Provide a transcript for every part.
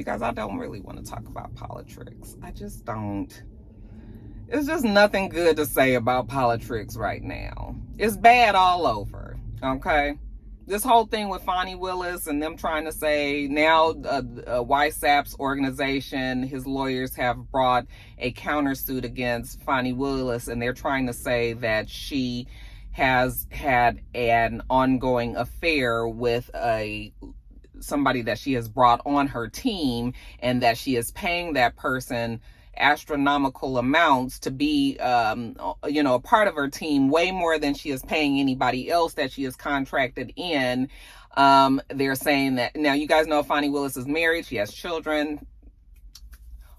You guys, I don't really want to talk about politics. I just don't. It's just nothing good to say about politics right now. It's bad all over, okay? This whole thing with Fonnie Willis and them trying to say now YSAP's organization, his lawyers have brought a countersuit against Fonnie Willis, and they're trying to say that she has had an ongoing affair with somebody that she has brought on her team, and that she is paying that person astronomical amounts to be a part of her team, way more than she is paying anybody else that she is contracted in. They're saying that now, you guys know Fonnie Willis is married, she has children,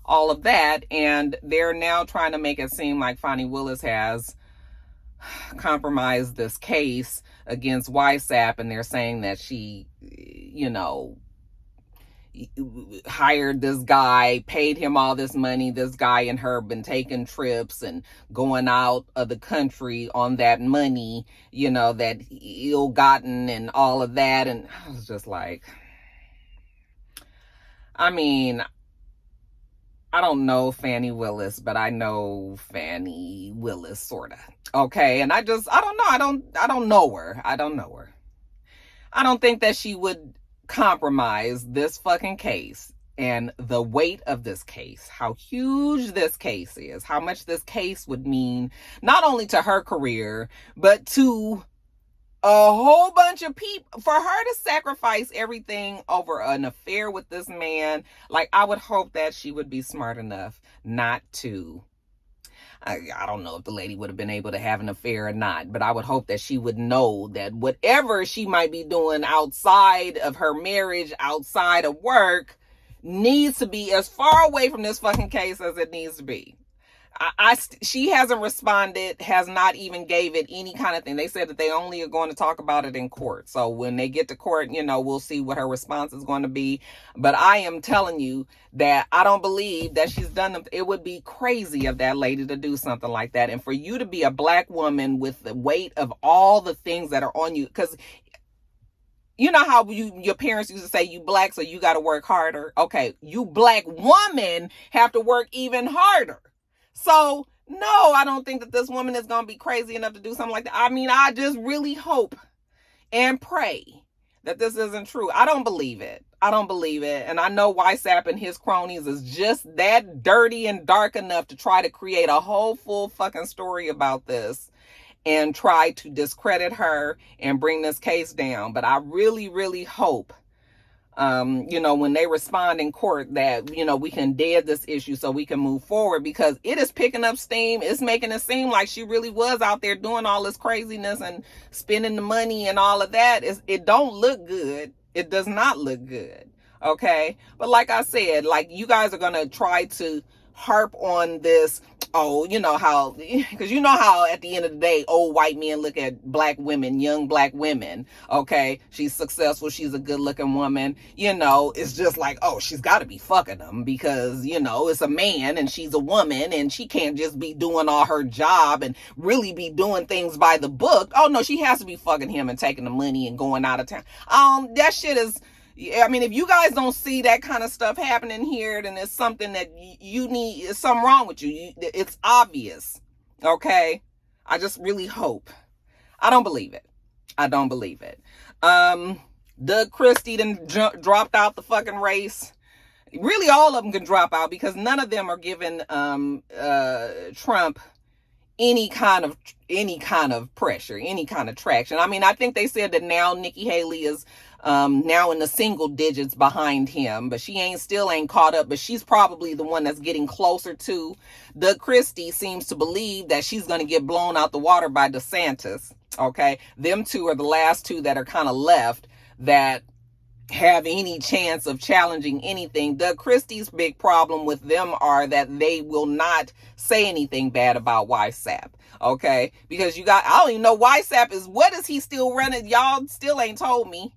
all of that, and they're now trying to make it seem like Fonnie Willis has compromised this case against YSAP, and they're saying that she hired this guy, paid him all this money. This guy and her been taking trips and going out of the country on that money, that ill-gotten and all of that. And I was just like, I mean, I don't know Fannie Willis, but I know Fannie Willis, sorta. Okay, and I don't know. I don't know her. I don't know her. I don't think that she would compromise this fucking case and the weight of this case, how huge this case is, how much this case would mean not only to her career, but to a whole bunch of people. For her to sacrifice everything over an affair with this man, like, I would hope that she would be smart enough not to. I don't know if the lady would have been able to have an affair or not, but I would hope that she would know that whatever she might be doing outside of her marriage, outside of work, needs to be as far away from this fucking case as it needs to be. She hasn't responded, has not even gave it any kind of thing. They said that they only are going to talk about it in court. So when they get to court, we'll see what her response is going to be. But I am telling you that I don't believe that she's done them. It would be crazy of that lady to do something like that. And for you to be a black woman with the weight of all the things that are on you, because you know how your parents used to say, you black, so you got to work harder. Okay, you black woman have to work even harder. So, no, I don't think that this woman is going to be crazy enough to do something like that. I mean, I just really hope and pray that this isn't true. I don't believe it. And I know YSAP and his cronies is just that dirty and dark enough to try to create a whole full fucking story about this and try to discredit her and bring this case down. But I really, really hope when they respond in court that, we can dead this issue so we can move forward, because it is picking up steam. It's making it seem like she really was out there doing all this craziness and spending the money and all of that. It don't look good. It does not look good. Okay. But like I said, like, you guys are going to try to harp on this. Oh, because how at the end of the day, old white men look at black women, young black women. Okay, she's successful, she's a good looking woman. It's just like, oh, she's got to be fucking them because, it's a man and she's a woman and she can't just be doing all her job and really be doing things by the book. Oh, no, she has to be fucking him and taking the money and going out of town. That shit is... I mean, if you guys don't see that kind of stuff happening here, then it's something that you need. It's something wrong with you. It's obvious. Okay. I just really hope. I don't believe it. Doug Christie dropped out the fucking race. Really, all of them can drop out because none of them are giving Trump any kind of pressure, any kind of traction. I mean, I think they said that now Nikki Haley is now in the single digits behind him, but she still ain't caught up, but she's probably the one that's getting closer to. Doug Christie seems to believe that she's going to get blown out the water by DeSantis. Okay. Them two are the last two that are kind of left that have any chance of challenging anything. Doug Christie's big problem with them are that they will not say anything bad about YSAP. Okay. Because I don't even know YSAP is, what is he still running? Y'all still ain't told me.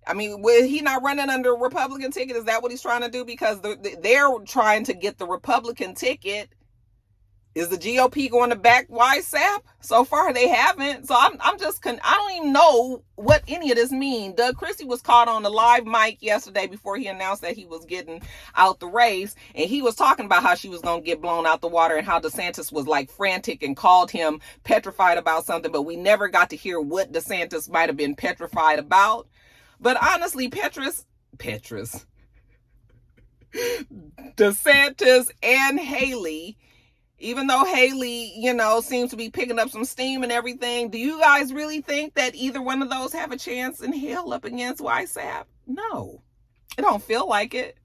I mean, was he not running under a Republican ticket? Is that what he's trying to do? Because they're trying to get the Republican ticket Is the GOP going to back YSAP? So far, they haven't. So I don't even know what any of this means. Doug Christie was caught on the live mic yesterday before he announced that he was getting out the race. And he was talking about how she was going to get blown out the water and how DeSantis was like frantic and called him petrified about something. But we never got to hear what DeSantis might have been petrified about. But honestly, DeSantis and Haley, even though Haley, seems to be picking up some steam and everything, do you guys really think that either one of those have a chance in hell up against YSAP? No, it don't feel like it.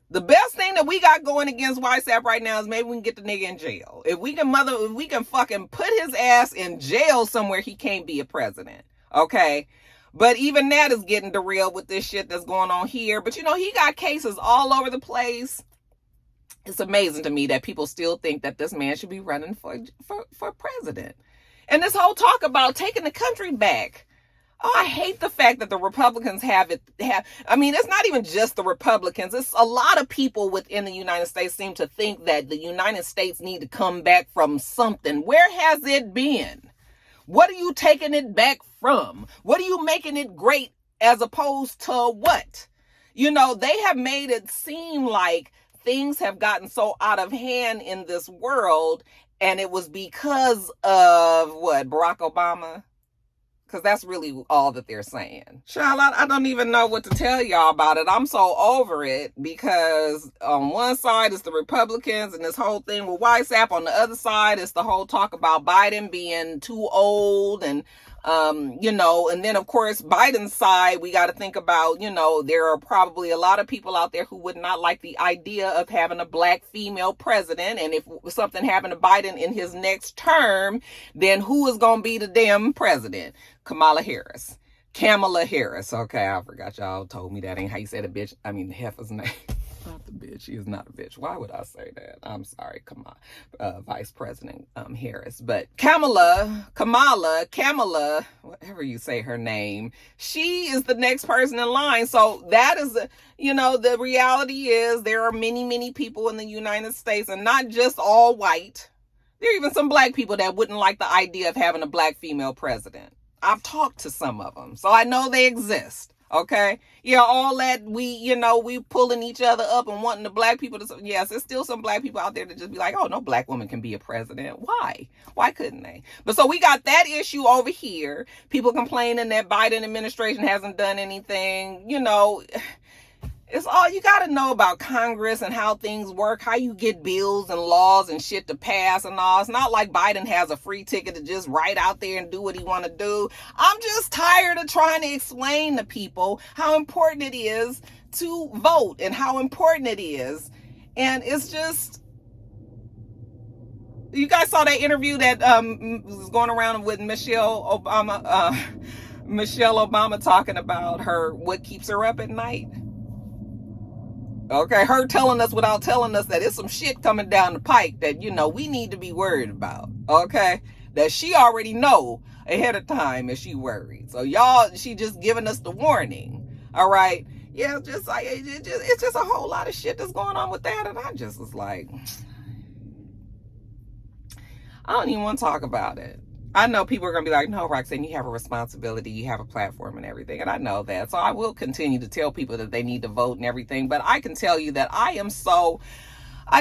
The best thing that we got going against YSAP right now is maybe we can get the nigga in jail. If we can fucking put his ass in jail somewhere, he can't be a president. Okay? But even that is getting derailed with this shit that's going on here. But he got cases all over the place. It's amazing to me that people still think that this man should be running for president. And this whole talk about taking the country back. Oh, I hate the fact that the Republicans it's not even just the Republicans. It's a lot of people within the United States seem to think that the United States need to come back from something. Where has it been? What are you taking it back from? What are you making it great as opposed to what? They have made it seem like things have gotten so out of hand in this world, and it was because of what, Barack Obama? Because that's really all that they're saying. Child, I don't even know what to tell y'all about it. I'm so over it because on one side it's the Republicans and this whole thing with YSAP. On the other side, it's the whole talk about Biden being too old and and then of course Biden's side, we got to think about, there are probably a lot of people out there who would not like the idea of having a black female president. And if something happened to Biden in his next term, then who is going to be the damn president? Kamala Harris. Okay, I forgot y'all told me that ain't how you said a bitch. I mean, heifer's name. Not the bitch. She is not a bitch. Why would I say that? I'm sorry. Come on. Vice President Harris. But Kamala, whatever you say her name, she is the next person in line. So that is, the reality is there are many, many people in the United States, and not just all white. There are even some black people that wouldn't like the idea of having a black female president. I've talked to some of them, so I know they exist. Okay. Yeah. All that we pulling each other up and wanting the black people to, yes, there's still some black people out there that just be like, oh, no black woman can be a president. Why couldn't they? But so we got that issue over here. People complaining that Biden administration hasn't done anything, It's all you got to know about Congress and how things work, how you get bills and laws and shit to pass and all. It's not like Biden has a free ticket to just write out there and do what he want to do. I'm just tired of trying to explain to people how important it is to vote and how important it is. And it's just, you guys saw that interview that was going around with Michelle Obama. Michelle Obama talking about what keeps her up at night. Okay, her telling us without telling us that it's some shit coming down the pike that, we need to be worried about. Okay, that she already know ahead of time if she worried. So she just giving us the warning. All right, yeah, just like it's just a whole lot of shit that's going on with that, and I just was like, I don't even want to talk about it. I know people are going to be like, no, Roxanne, you have a responsibility. You have a platform and everything. And I know that. So I will continue to tell people that they need to vote and everything. But I can tell you that I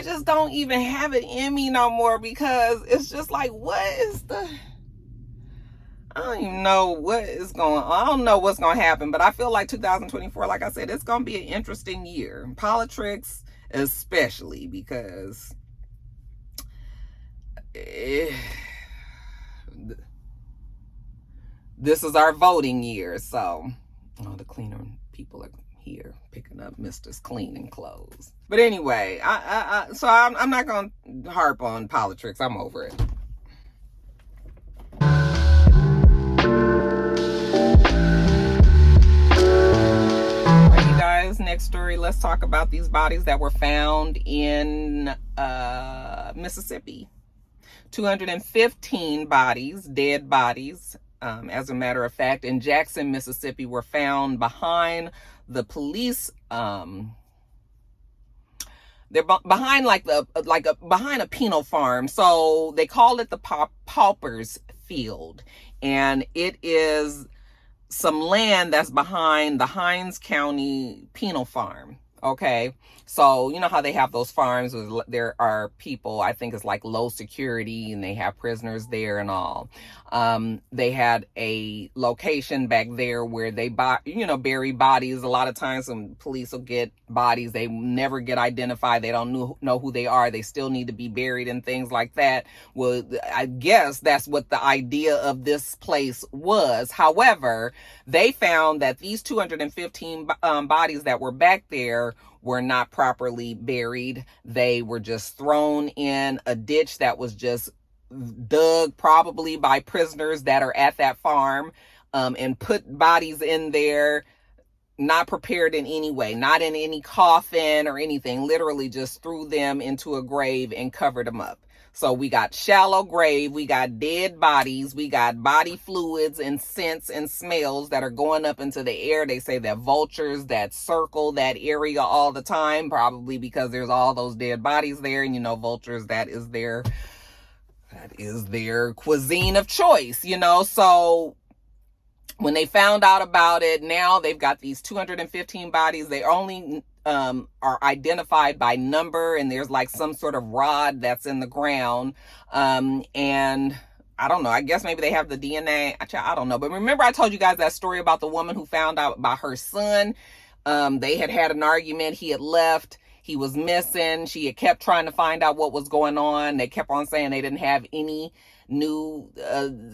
just don't even have it in me no more, because it's just like, I don't even know what is going on. I don't know what's going to happen. But I feel like 2024, like I said, it's going to be an interesting year. Politics especially, because this is our voting year. So the cleaner people are here picking up Mr.'s cleaning clothes. But anyway, so I'm not going to harp on politics. I'm over it. All right, you guys, next story. Let's talk about these bodies that were found in Mississippi. 215 bodies, dead bodies, as a matter of fact, in Jackson, Mississippi, were found behind the police They're behind behind a penal farm. So they call it the Paupers Field. And it is some land that's behind the Hinds County Penal Farm. Okay, so you know how they have those farms where there are people, I think it's like low security, and they have prisoners there and all. They had a location back there where they bury bodies. A lot of times some police will get bodies, they never get identified, they don't know who they are, they still need to be buried and things like that. Well, I guess that's what the idea of this place was. However, they found that these 215 bodies that were back there were not properly buried. They were just thrown in a ditch that was just dug probably by prisoners that are at that farm, and put bodies in there, not prepared in any way, not in any coffin or anything, literally just threw them into a grave and covered them up. So we got shallow grave, we got dead bodies, we got body fluids and scents and smells that are going up into the air. They say that vultures that circle that area all the time, probably because there's all those dead bodies there. And vultures, that is their cuisine of choice, So when they found out about it, now they've got these 215 bodies. They only are identified by number, and there's like some sort of rod that's in the ground. And I don't know, I guess maybe they have the DNA. I don't know. But remember I told you guys that story about the woman who found out about her son? They had an argument. He had left. He was missing. She had kept trying to find out what was going on. They kept on saying they didn't have any new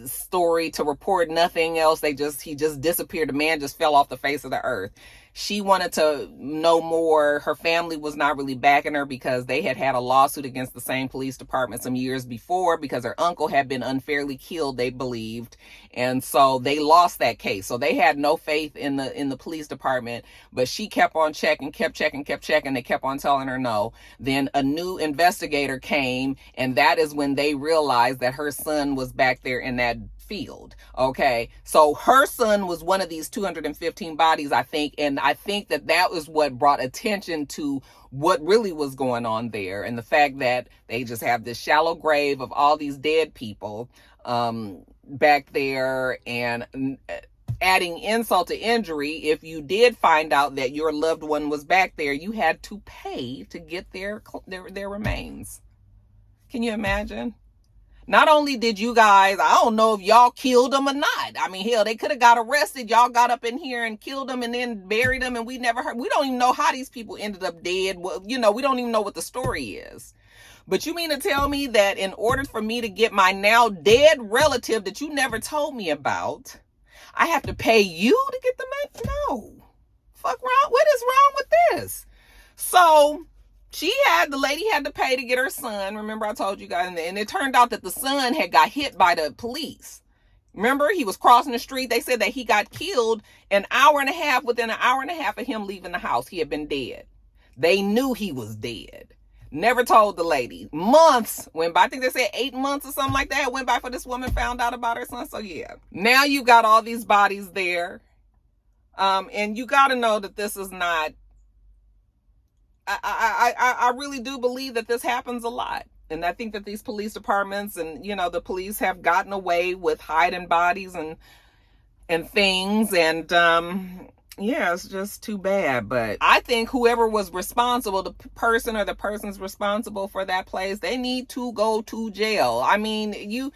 story to report, nothing else. He just disappeared. The man just fell off the face of the earth. She wanted to know more. Her family was not really backing her because they had a lawsuit against the same police department some years before because her uncle had been unfairly killed, they believed. And so they lost that case. So they had no faith in the police department, but she kept on checking, kept checking. They kept on telling her no. Then a new investigator came, and that is when they realized that her son was back there in that field. Okay, so her son was one of these 215 bodies, I think, and I think that was what brought attention to what really was going on there, and the fact that they just have this shallow grave of all these dead people back there. And adding insult to injury, if you did find out that your loved one was back there, you had to pay to get their remains. Can you imagine? Not only did you guys, I don't know if y'all killed them or not. I mean, hell, they could have got arrested. Y'all got up in here and killed them and then buried them, and we never heard. We don't even know how these people ended up dead. Well, we don't even know what the story is. But you mean to tell me that in order for me to get my now dead relative that you never told me about, I have to pay you to get the money? No. Fuck wrong. What is wrong with this? So the lady had to pay to get her son. Remember I told you guys, and it turned out that the son had got hit by the police. Remember, he was crossing the street. They said that he got killed within an hour and a half of him leaving the house. He had been dead. They knew he was dead. Never told the lady. Months went by. I think they said 8 months or something like that went by for this woman found out about her son. So yeah, now you got all these bodies there. And you got to know that this is not, I really do believe that this happens a lot. And I think that these police departments and, the police have gotten away with hiding bodies and things. And, yeah, it's just too bad. But I think whoever was responsible, the person or the persons responsible for that place, they need to go to jail. I mean, I need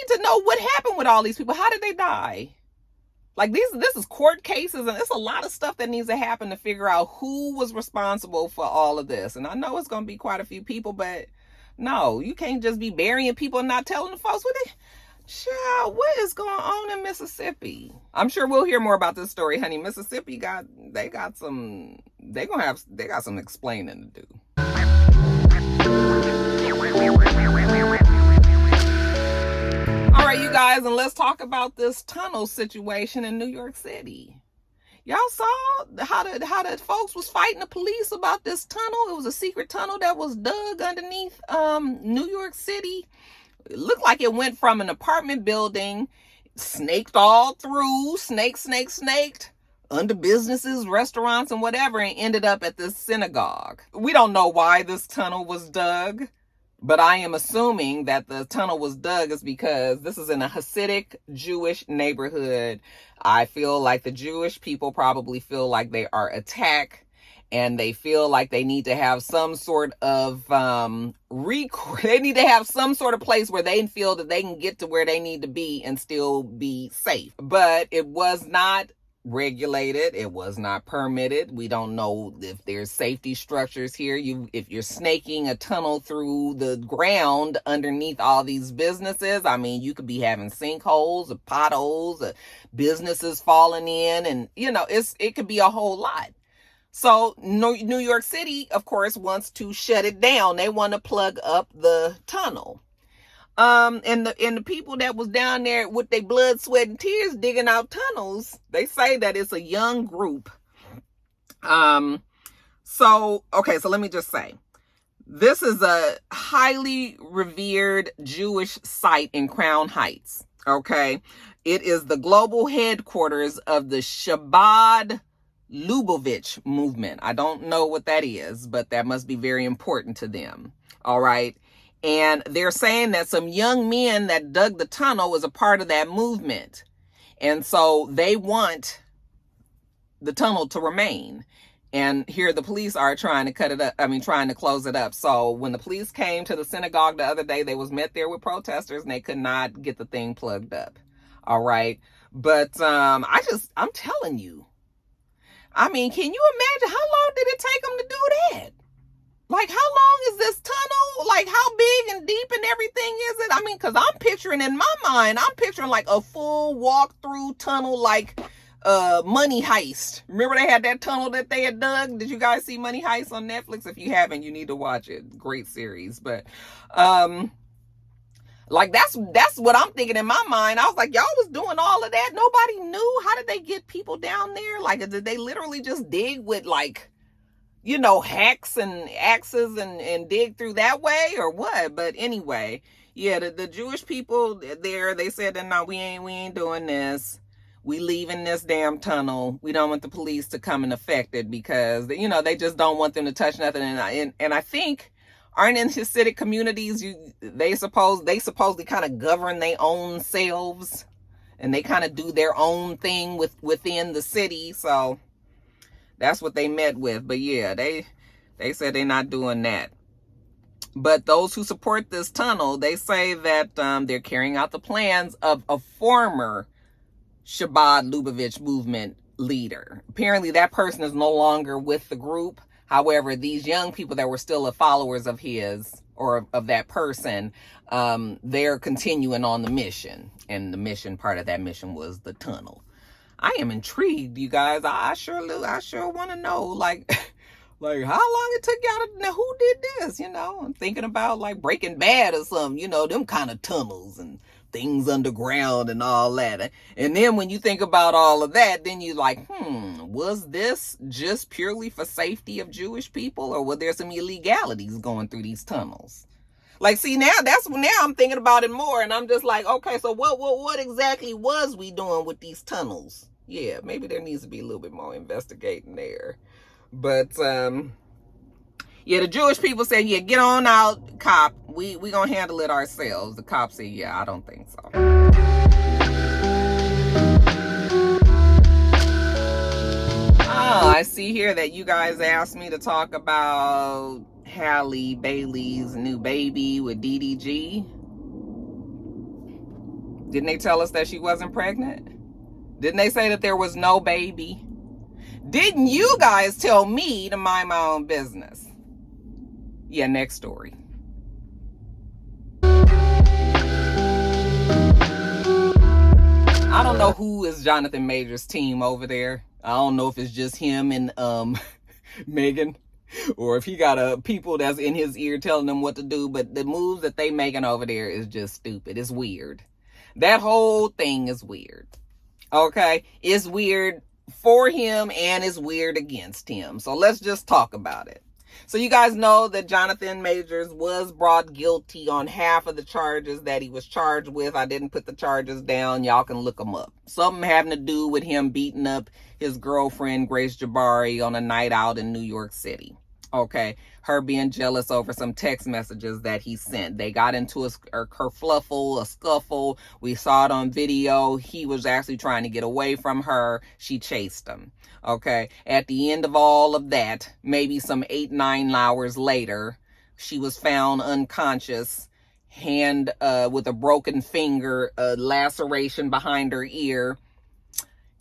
to know what happened with all these people. How did they die? Like, this is court cases, and it's a lot of stuff that needs to happen to figure out who was responsible for all of this. And I know it's going to be quite a few people, but no, you can't just be burying people and not telling the folks child, what is going on in Mississippi? I'm sure we'll hear more about this story, honey. Mississippi got some explaining to do. All right, you guys, and let's talk about this tunnel situation in New York City. Y'all saw how the folks was fighting the police about this tunnel. It was a secret tunnel that was dug underneath New York City. It looked like it went from an apartment building, snaked all through, snaked, under businesses, restaurants, and whatever, and ended up at this synagogue. We don't know why this tunnel was dug, but I am assuming that the tunnel was dug is because this is in a Hasidic Jewish neighborhood. I feel like the Jewish people probably feel like they are attacked, and they feel like they need to have some sort of they need to have some sort of place where they feel that they can get to where they need to be and still be safe. But it was not regulated. It was not permitted. We don't know if there's safety structures here. If you're snaking a tunnel through the ground underneath all these businesses, I mean, you could be having sinkholes or potholes or businesses falling in, and it could be a whole lot. So New York City, of course, wants to shut it down. They want to plug up the tunnel. And the people that was down there with their blood, sweat, and tears digging out tunnels, they say that it's a young group. So let me just say, this is a highly revered Jewish site in Crown Heights. Okay. It is the global headquarters of the Chabad Lubavitch movement. I don't know what that is, but that must be very important to them. All right. And they're saying that some young men that dug the tunnel was a part of that movement. And so they want the tunnel to remain. And here the police are trying to trying to close it up. So when the police came to the synagogue the other day, they was met there with protesters and they could not get the thing plugged up. All right. But I'm telling you, I mean, can you imagine how long did it take them to do that? Like, how long is this tunnel? Like, how big and deep and everything is it? I mean, because I'm picturing in my mind, like a full walk-through tunnel, like Money Heist. Remember they had that tunnel that they had dug? Did you guys see Money Heist on Netflix? If you haven't, you need to watch it. Great series. But like that's what I'm thinking in my mind. I was like, y'all was doing all of that. Nobody knew. How did they get people down there? Like, did they literally just dig with hacks and axes and dig through that way or what? But anyway, yeah, the Jewish people there, they said that no, we ain't doing this. We leaving this damn tunnel. We don't want the police to come and affect it because they just don't want them to touch nothing. And I think, aren't in Hasidic communities, they supposedly kind of govern their own selves and they kind of do their own thing within the city. So that's what they met with. But yeah, they said they're not doing that. But those who support this tunnel, they say that they're carrying out the plans of a former Chabad Lubavitch movement leader. Apparently that person is no longer with the group. However, these young people that were still followers of his or of that person, they're continuing on the mission. And the mission, part of that mission was the tunnel. I am intrigued, you guys. I sure want to know, like how long it took y'all to know who did this, I'm thinking about like Breaking Bad or something, them kind of tunnels and things underground and all that. And then when you think about all of that, then you're like, was this just purely for safety of Jewish people, or were there some illegalities going through these tunnels? Like, see, now I'm thinking about it more, and I'm just like, okay, so what exactly was we doing with these tunnels? Yeah, maybe there needs to be a little bit more investigating there. But yeah, the Jewish people said, yeah, get on out, cop. We gonna handle it ourselves. The cop said, yeah, I don't think so. Oh, I see here that you guys asked me to talk about Halle Bailey's new baby with DDG. Didn't they tell us that she wasn't pregnant? Didn't they say that there was no baby? Didn't you guys tell me to mind my own business? Yeah, next story. I don't know who is Jonathan Majors' team over there. I don't know if it's just him and Megan, or if he got people that's in his ear telling them what to do. But the moves that they making over there is just stupid. It's weird. That whole thing is weird. Okay? It's weird for him and it's weird against him. So let's just talk about it. So you guys know that Jonathan Majors was brought guilty on half of the charges that he was charged with. I didn't put the charges down. Y'all can look them up. Something having to do with him beating up his girlfriend, Grace Jabari, on a night out in New York City. Okay, her being jealous over some text messages that he sent. They got into a kerfluffle, a scuffle. We saw it on video. He was actually trying to get away from her. She chased him. Okay, at the end of all of that, maybe some 8-9 hours later, she was found unconscious, hand with a broken finger, a laceration behind her ear,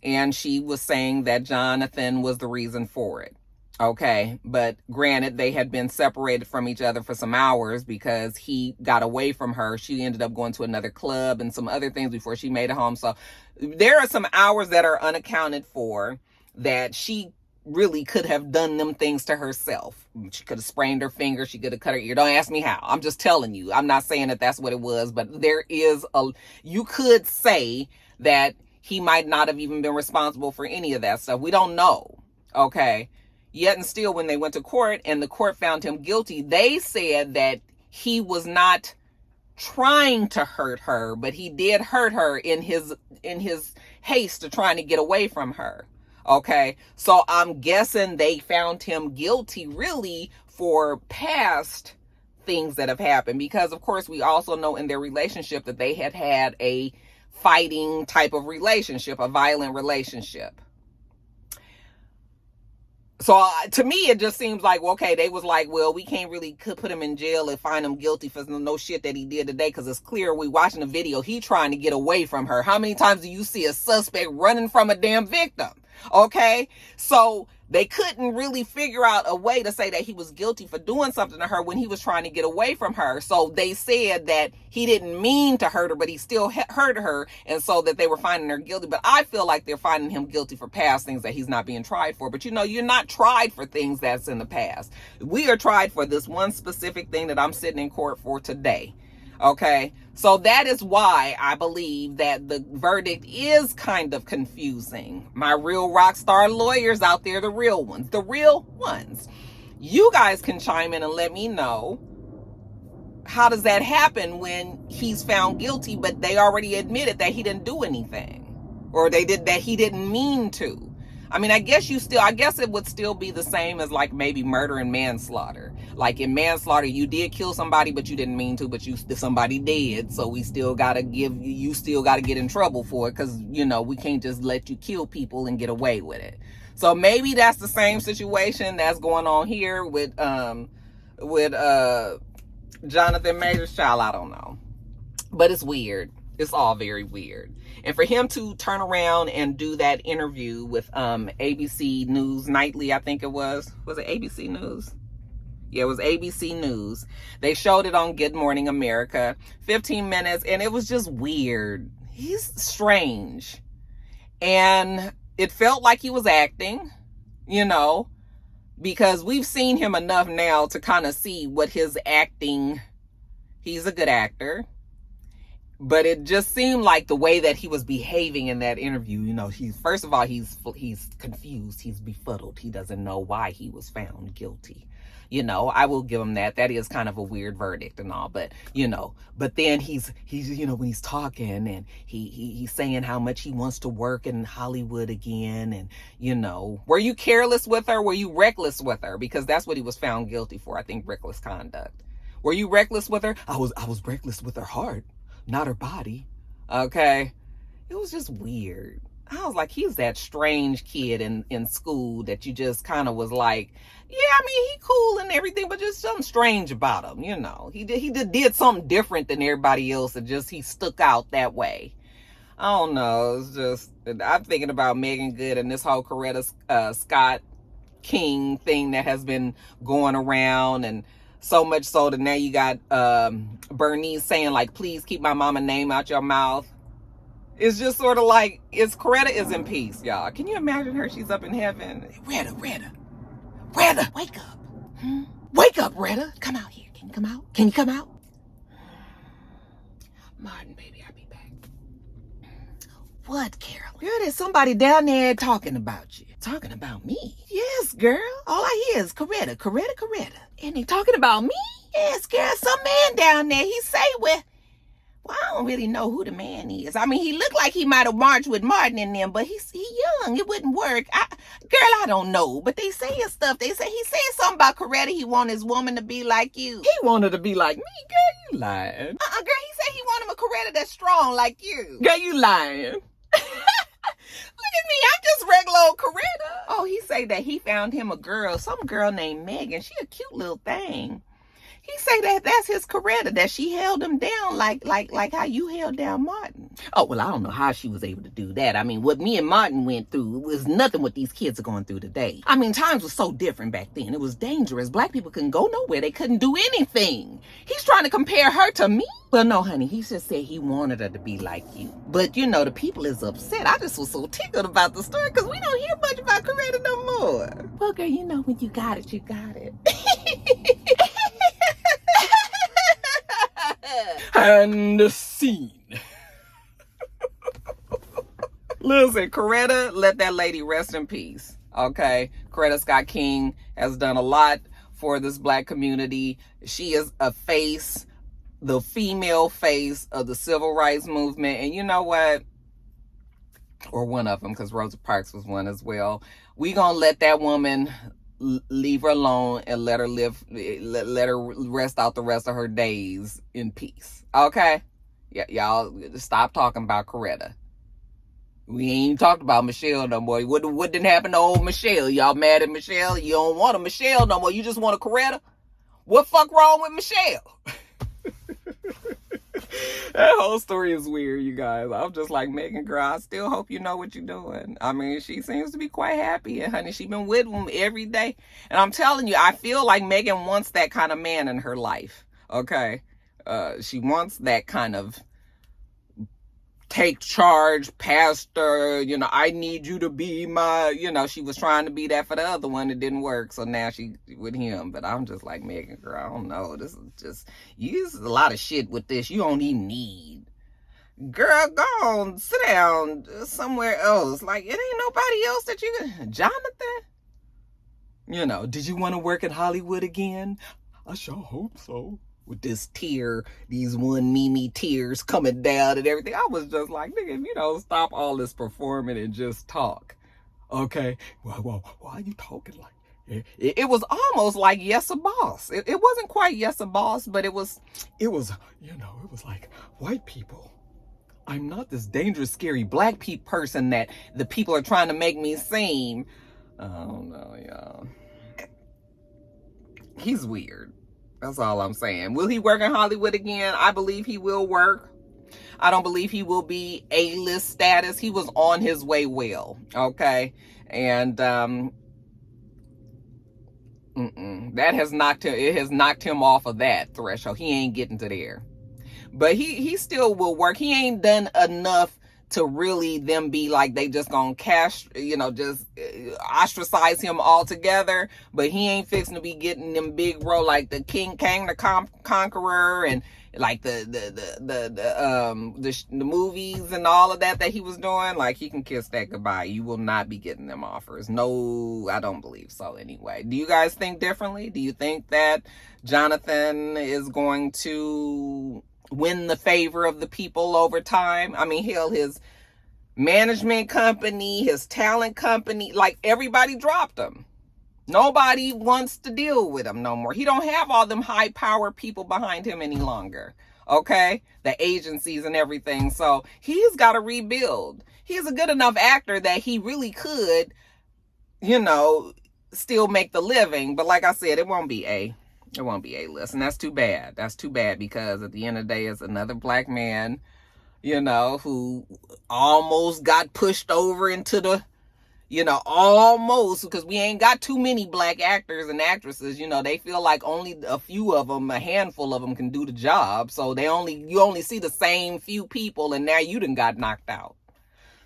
and she was saying that Jonathan was the reason for it. Okay, but granted, they had been separated from each other for some hours because he got away from her. She ended up going to another club and some other things before she made it home. So there are some hours that are unaccounted for that she really could have done them things to herself. She could have sprained her finger. She could have cut her ear. Don't ask me how. I'm just telling you. I'm not saying that that's what it was, but there is you could say that he might not have even been responsible for any of that stuff. We don't know. Okay. Yet and still, when they went to court and the court found him guilty, they said that he was not trying to hurt her, but he did hurt her in his haste to trying to get away from her. Okay, so I'm guessing they found him guilty really for past things that have happened, because of course we also know in their relationship that they had a fighting type of relationship, a violent relationship. So to me, it just seems like, well, okay, they was like, well, we can't really put him in jail and find him guilty for no shit that he did today, because it's clear we watching the video, he trying to get away from her. How many times do you see a suspect running from a damn victim? Okay, so they couldn't really figure out a way to say that he was guilty for doing something to her when he was trying to get away from her. So they said that he didn't mean to hurt her, but he still hurt her, and so that they were finding her guilty. But I feel like they're finding him guilty for past things that he's not being tried for. But you know, you're not tried for things that's in the past. We are tried for this one specific thing that I'm sitting in court for today. Okay, so that is why I believe that the verdict is kind of confusing. My real rock star lawyers out there, the real ones, you guys can chime in and let me know, how does that happen when he's found guilty, but they already admitted that he didn't do anything, or that he didn't mean to? I mean, I guess it would still be the same as like maybe murder and manslaughter. Like in manslaughter, you did kill somebody, but you didn't mean to, but somebody did. So you still got to get in trouble for it, because, you know, we can't just let you kill people and get away with it. So maybe that's the same situation that's going on here with Jonathan Major's child. I don't know, but it's weird. It's all very weird. And for him to turn around and do that interview with ABC News Nightly, I think it was it ABC News? Yeah, it was ABC News. They showed it on Good Morning America, 15 minutes, and it was just weird. He's strange. And it felt like he was acting, you know, because we've seen him enough now to kind of see what his acting, he's a good actor. But it just seemed like the way that he was behaving in that interview, you know, first of all, he's confused, he's befuddled, he doesn't know why he was found guilty. You know, I will give him that. That is kind of a weird verdict and all, but you know, but then he's you know, when he's talking and he's saying how much he wants to work in Hollywood again, and you know, were you careless with her? Were you reckless with her? Because that's what he was found guilty for, I think, reckless conduct. Were you reckless with her? I was reckless with her heart, not her body. Okay, it was just weird. I was like, he's that strange kid in school that you just kind of was like, yeah, I mean, he cool and everything, but just something strange about him, you know. He did something different than everybody else, and just he stuck out that way. I don't know. It's just, I'm thinking about Megan Good and this whole Coretta Scott King thing that has been going around, and so much so that now you got Bernice saying like, please keep my mama name out your mouth. It's just sort of like, Coretta is in peace, y'all. Can you imagine her? She's up in heaven. Retta, wake up. Wake up, Retta. Come out here. Can you come out? Can you come out? Martin, baby, I'll be back. What, Carolyn? Girl, there's somebody down there talking about you. Talking about me? Yes, girl. All I hear is Coretta. And they talking about me? Yes, girl. Some man down there, he say, well, I don't really know who the man is. I mean, he looked like he might have marched with Martin and them, but he's young. It wouldn't work. Girl, I don't know. But they saying stuff. They say he said something about Coretta. He wanted his woman to be like you. He wanted to be like me? Girl, you lying. Girl, he said he wanted a Coretta that's strong like you. Girl, you lying. Look at me, I'm just regular old Coretta. Oh, he say that he found him a girl, some girl named Megan. She a cute little thing. He say that that's his Coretta, that she held him down like how you held down Martin. Oh, well, I don't know how she was able to do that. I mean, what me and Martin went through was nothing what these kids are going through today. I mean, times were so different back then. It was dangerous. Black people couldn't go nowhere. They couldn't do anything. He's trying to compare her to me? Well, no, honey, he just said he wanted her to be like you. But, you know, the people is upset. I just was so tickled about the story because we don't hear much about Coretta no more. Well, girl, you know, when you got it, you got it. And scene. Listen, Coretta, let that lady rest in peace. Okay? Coretta Scott King has done a lot for this black community. She is a face, the female face of the civil rights movement. And you know what? Or one of them, because Rosa Parks was one as well. We gonna let that woman leave her alone and let her live, let her rest out the rest of her days in peace. Okay? Yeah, y'all stop talking about Coretta. We ain't even talked about Michelle no more. What didn't happen to old Michelle? Y'all mad at Michelle? You don't want a Michelle no more. You just want a Coretta? What fuck wrong with Michelle? That whole story is weird, you guys. I'm just like, Megan, girl, I still hope you know what you're doing. I mean, she seems to be quite happy. And honey, she been with him every day. And I'm telling you, I feel like Megan wants that kind of man in her life. Okay? She wants that kind of take charge, pastor, you know, I need you to be my, you know, she was trying to be that for the other one. It didn't work. So now she with him. But I'm just like, Megan, girl, I don't know. This is just, you use a lot of shit with this you don't even need. Girl, go on, sit down somewhere else. Like, it ain't nobody else that you can, Jonathan? You know, did you want to work in Hollywood again? I sure hope so. With this tear, these one Mimi tears coming down and everything. I was just like, nigga, if you don't stop all this performing and just talk. Okay? Well, why are you talking like that? It was almost like Yes a Boss. It wasn't quite Yes a Boss, but it was, you know, it was like, white people, I'm not this dangerous, scary black person that the people are trying to make me seem. I don't know, y'all. He's weird. That's all I'm saying. Will he work in Hollywood again? I believe he will work. I don't believe he will be A-list status. He was on his way well, okay? And that has knocked him, it has knocked him off of that threshold. He ain't getting to there. But he still will work. He ain't done enough to really them be like they just gonna just ostracize him altogether. But he ain't fixing to be getting them big role like the Kang the Conqueror and like the movies and all of that he was doing. Like, he can kiss that goodbye. You will not be getting them offers. No, I don't believe so anyway. Do you guys think differently? Do you think that Jonathan is going to win the favor of the people over time? I mean, hell, his management company, his talent company, like, everybody dropped him. Nobody wants to deal with him no more. He don't have all them high power people behind him any longer. Okay? The agencies and everything. So he's got to rebuild. He's a good enough actor that he really could, still make the living. But like I said, it won't be A-list. And that's too bad. That's too bad, because at the end of the day, it's another black man, who almost got pushed over into the, almost, because we ain't got too many black actors and actresses. They feel like only a few of them, a handful of them can do the job. So you only see the same few people, and now you done got knocked out.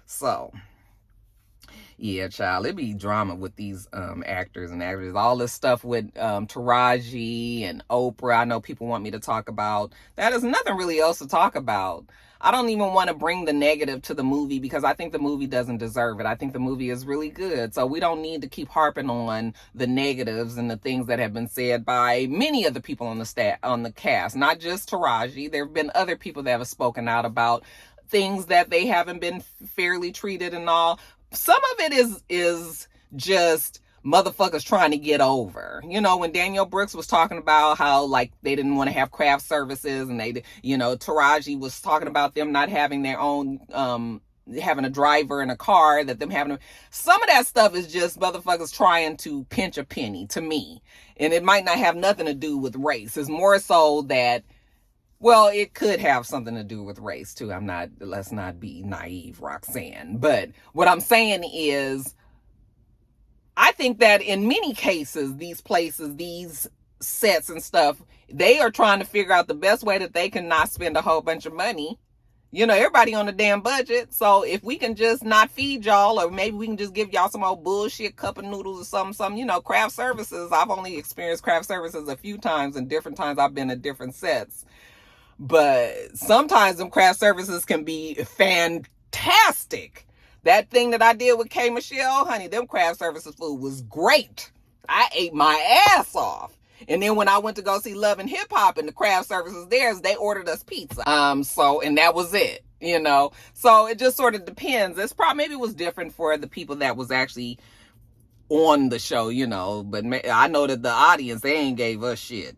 So Yeah, child, it be drama with these actors and actresses. All this stuff with Taraji and Oprah. I know people want me to talk about. That is nothing really else to talk about. I don't even want to bring the negative to the movie because I think the movie doesn't deserve it. I think the movie is really good. So we don't need to keep harping on the negatives and the things that have been said by many of the people on the cast, not just Taraji. There have been other people that have spoken out about things that they haven't been fairly treated and all. Some of it is just motherfuckers trying to get over. You know, when Danielle Brooks was talking about how, like, they didn't want to have craft services, and they, you know, Taraji was talking about them not having their own, having a driver in a car, that them having some of that stuff is just motherfuckers trying to pinch a penny to me. And it might not have nothing to do with race. It's more so that, well, it could have something to do with race too. Let's not be naive, Roxanne. But what I'm saying is, I think that in many cases, these places, these sets and stuff, they are trying to figure out the best way that they can not spend a whole bunch of money. You know, everybody on a damn budget. So if we can just not feed y'all, or maybe we can just give y'all some old bullshit cup of noodles or something, you know, craft services. I've only experienced craft services a few times, and different times I've been at different sets. But sometimes them craft services can be fantastic. That thing that I did with K. Michelle, honey, them craft services food was great. I ate my ass off. And then when I went to go see Love and Hip Hop and the craft services there, they ordered us pizza. And that was it, you know. So it just sort of depends. It's probably, maybe it was different for the people that was actually on the show, you know. But I know that the audience, they ain't gave us shit.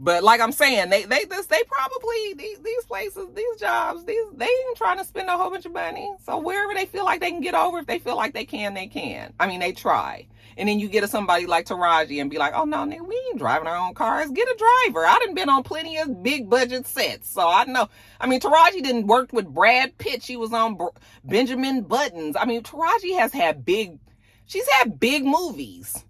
But like I'm saying, they probably, these places, these jobs, they ain't trying to spend a whole bunch of money. So wherever they feel like they can get over, if they feel like they can, they can. I mean, they try. And then you get somebody like Taraji and be like, oh no, nigga, we ain't driving our own cars. Get a driver. I done been on plenty of big budget sets. So I know. I mean, Taraji didn't work with Brad Pitt. She was on Benjamin Buttons. I mean, Taraji she's had big movies.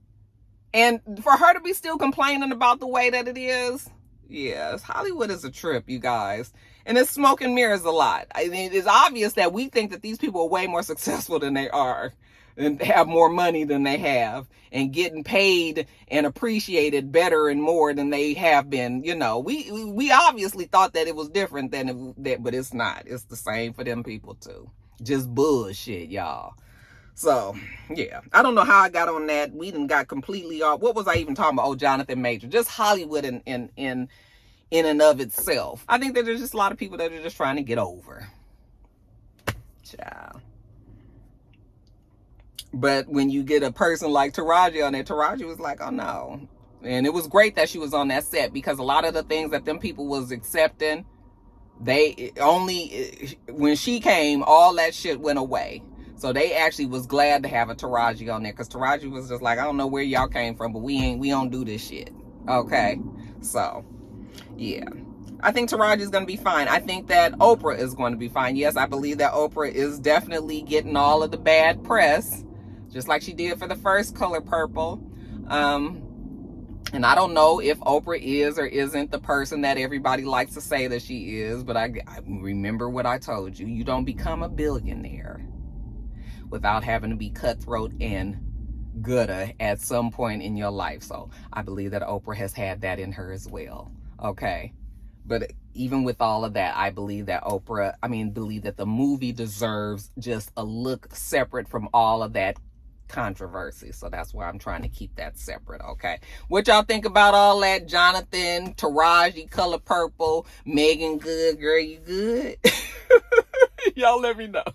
And for her to be still complaining about the way that it is, yes, Hollywood is a trip, you guys. And it's smoke and mirrors a lot. I mean, it's obvious that we think that these people are way more successful than they are, and have more money than they have, and getting paid and appreciated better and more than they have been. You know, we obviously thought that it was different but it's not. It's the same for them people too. Just bullshit, y'all. So, yeah, I don't know how I got on that. We done got completely off. What was I even talking about? Oh, Jonathan Major. Just Hollywood in and of itself. I think that there's just a lot of people that are just trying to get over. Child. But when you get a person like Taraji on there, Taraji was like, oh no. And it was great that she was on that set, because a lot of the things that them people was accepting, when she came, all that shit went away. So they actually was glad to have a Taraji on there, because Taraji was just like, I don't know where y'all came from, but we don't do this shit. Okay. So, yeah. I think Taraji is going to be fine. I think that Oprah is going to be fine. Yes, I believe that Oprah is definitely getting all of the bad press, just like she did for the first Color Purple. And I don't know if Oprah is or isn't the person that everybody likes to say that she is, but I remember what I told you. You don't become a billionaire without having to be cutthroat and gutta at some point in your life. So I believe that Oprah has had that in her as well. Okay. But even with all of that, I believe that believe that the movie deserves just a look separate from all of that controversy. So that's why I'm trying to keep that separate. Okay. What y'all think about all that? Jonathan, Taraji, Color Purple, Megan Good, girl, you good? Y'all let me know.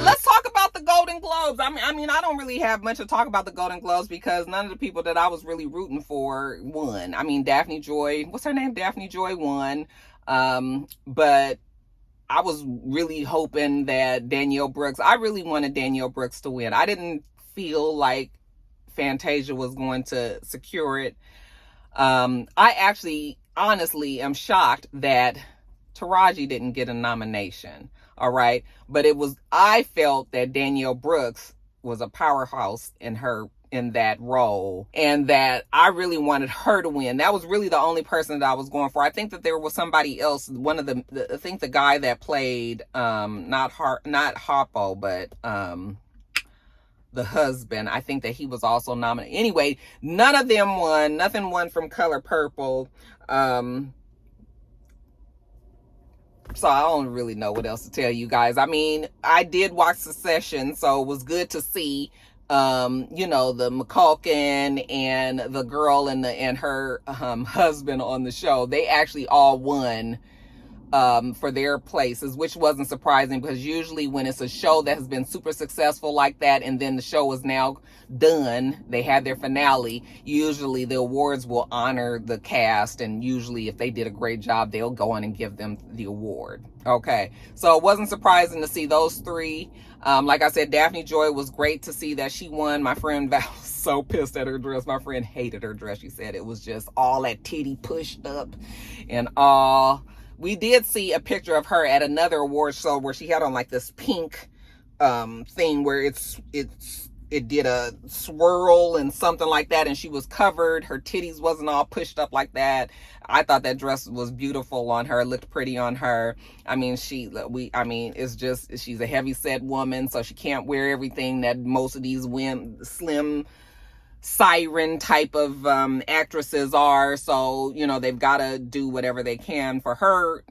Let's talk about the Golden Globes. I mean, I don't really have much to talk about the Golden Globes because none of the people that I was really rooting for won. I mean, Daphne Joy, what's her name? Daphne Joy won. But I was really hoping that Danielle Brooks, I really wanted Danielle Brooks to win. I didn't feel like Fantasia was going to secure it. I actually, honestly, am shocked that Taraji didn't get a nomination. All right. But I felt that Danielle Brooks was a powerhouse in her in that role, and that I really wanted her to win. That was really the only person that I was going for. I think that there was somebody else, one of I think the guy that played not Harpo, but the husband, I think that he was also nominated. Anyway, none of them won. Nothing won from Color Purple. So I don't really know what else to tell you guys. I mean, I did watch Succession, so it was good to see, you know, the McCulkin and the girl and her husband on the show. They actually all won for their places, which wasn't surprising, because usually when it's a show that has been super successful like that and then the show is now done, they had their finale, usually the awards will honor the cast, and usually if they did a great job, they'll go on and give them the award. Okay, so it wasn't surprising to see those three. Like I said, Daphne Joy, was great to see that she won. My friend Val was so pissed at her dress. My friend hated her dress. She said it was just all that titty pushed up and all. We did see a picture of her at another award show where she had on like this pink thing where it did a swirl and something like that, and she was covered. Her titties wasn't all pushed up like that. I thought that dress was beautiful on her. It looked pretty on her. I mean, it's just, she's a heavy set woman, so she can't wear everything that most of these women, slim siren type of actresses are. So, you know, they've got to do whatever they can for her